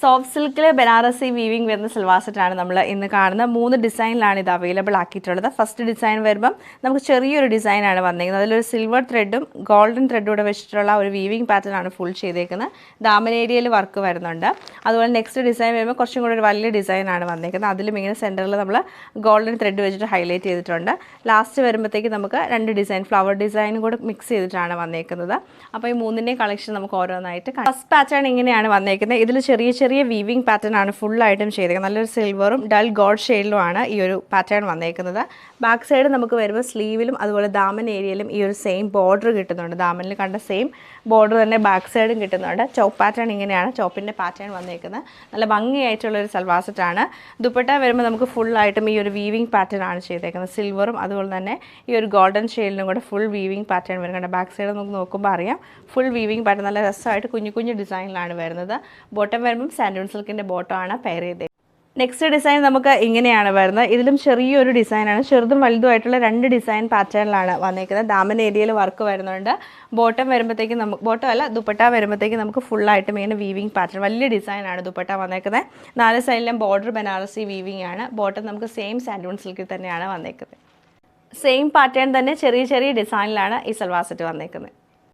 Soft സിൽക്കിൽ Banarasi weaving വരുന്ന സൽവാർ സെറ്റാണ് നമ്മൾ ഇന്ന് കാണുന്നത്. 3 ഡിസൈനിലാണ് ഇത് അവൈലബിൾ ആക്കിയിട്ടുള്ളത്. ഫസ്റ്റ് ഡിസൈൻ വരുമ്പം നമുക്ക് ചെറിയൊരു ഡിസൈനാണ് വന്നിരിക്കുന്നത്. അതിലൊരു സിൽവർ ത്രെഡും ഗോൾഡൻ ത്രെഡും കൂടെ വെച്ചിട്ടുള്ള ഒരു വീവിംഗ് പാറ്റേൺ ആണ് ഫുൾ ചെയ്തേക്കുന്നത്. ദാമൻ ഏരിയയിൽ വർക്ക് വരുന്നുണ്ട്. അതുപോലെ നെക്സ്റ്റ് ഡിസൈൻ വരുമ്പോൾ കുറച്ചും കൂടി ഒരു വലിയ ഡിസൈനാണ് വന്നിരിക്കുന്നത്. അതിലും ഇങ്ങനെ സെൻറ്ററിൽ നമ്മൾ ഗോൾഡൻ ത്രെഡ് വെച്ചിട്ട് ഹൈലൈറ്റ് ചെയ്തിട്ടുണ്ട്. ലാസ്റ്റ് വരുമ്പോഴത്തേക്ക് നമുക്ക് 2 ഡിസൈൻ ഫ്ലവർ ഡിസൈനും കൂടെ മിക്സ് ചെയ്തിട്ടാണ് വന്നേക്കുന്നത്. അപ്പോൾ ഈ 3ൻ്റെയും കളക്ഷൻ നമുക്ക് ഓരോന്നായിട്ട് ഫസ്റ്റ് പാറ്റേൺ ഇങ്ങനെയാണ് വന്നേക്കുന്നത്. ഇതിൽ ചെറിയ വീവിംഗ് പാറ്റേൺ ആണ് ഫുള്ളായിട്ടും ചെയ്തേക്കുന്നത്. നല്ലൊരു സിൽവറും ഡൾ ഗോൾഡ് ഷെയ്ഡിലുമാണ് ഈ ഒരു പാറ്റേൺ വന്നേക്കുന്നത്. ബാക്ക് സൈഡ് നമുക്ക് വരുമ്പോൾ സ്ലീവിലും അതുപോലെ ദാമൻ ഏരിയയിലും ഈ ഒരു സെയിം ബോർഡർ കിട്ടുന്നുണ്ട്. ദാമനിൽ കണ്ട സെയിം ബോർഡർ തന്നെ ബാക്ക് സൈഡും കിട്ടുന്നുണ്ട്. ചോപ്പ് പാറ്റേൺ ഇങ്ങനെയാണ് ചോപ്പിൻ്റെ പാറ്റേൺ വന്നേക്കുന്നത്. നല്ല ഭംഗിയായിട്ടുള്ളൊരു സൽവാർ സെറ്റാണ്. ദുപ്പട്ട വരുമ്പോൾ നമുക്ക് ഫുള്ളായിട്ടും ഈ ഒരു വീവിംഗ് പാറ്റേൺ ആണ് ചെയ്തേക്കുന്നത്. സിൽവറും അതുപോലെ തന്നെ ഈ ഒരു ഗോൾഡൻ ഷെയ്ഡിലും കൂടെ ഫുൾ വീവിംഗ് പാറ്റേൺ വരുന്നുണ്ട്. ബാക്ക് സൈഡ് നമുക്ക് നോക്കുമ്പോൾ അറിയാം ഫുൾ വീവിംഗ് പാറ്റേൺ നല്ല രസമായിട്ട് കുഞ്ഞു ഡിസൈനിലാണ് വരുന്നത്. ബോട്ടം വരുമ്പം സാൻഡൂൺ സിൽക്കിൻ്റെ ബോട്ടം ആണ് പെയർ ചെയ്തത്. നെക്സ്റ്റ് ഡിസൈൻ നമുക്ക് ഇങ്ങനെയാണ് വരുന്നത്. ഇതിലും ചെറിയൊരു ഡിസൈനാണ്. ചെറുതും വലുതുമായിട്ടുള്ള 2 ഡിസൈൻ പാറ്റേണിലാണ് വന്നേക്കുന്നത്. ദാമൻ ഏരിയയിൽ വർക്ക് വരുന്നുണ്ട്. ബോട്ടം വരുമ്പോഴത്തേക്കും നമുക്ക് ബോട്ടം അല്ല ദുപ്പട്ട വരുമ്പോഴത്തേക്കും നമുക്ക് ഫുള്ളായിട്ടും ഇങ്ങനെ വീവിംഗ് പാറ്റേൺ വലിയ ഡിസൈനാണ് ദുപ്പട്ട വന്നേക്കുന്നത്. 4 സൈഡിലും ബോർഡർ ബനാറസി വീവിംഗ് ആണ്. ബോട്ടം നമുക്ക് സെയിം സാൻഡൂൺ സിൽക്കിൽ തന്നെയാണ് വന്നേക്കുന്നത്. സെയിം പാറ്റേൺ തന്നെ ചെറിയ ഡിസൈനിലാണ് ഈ സൽവാർ സെറ്റ് വന്നേക്കുന്നത്.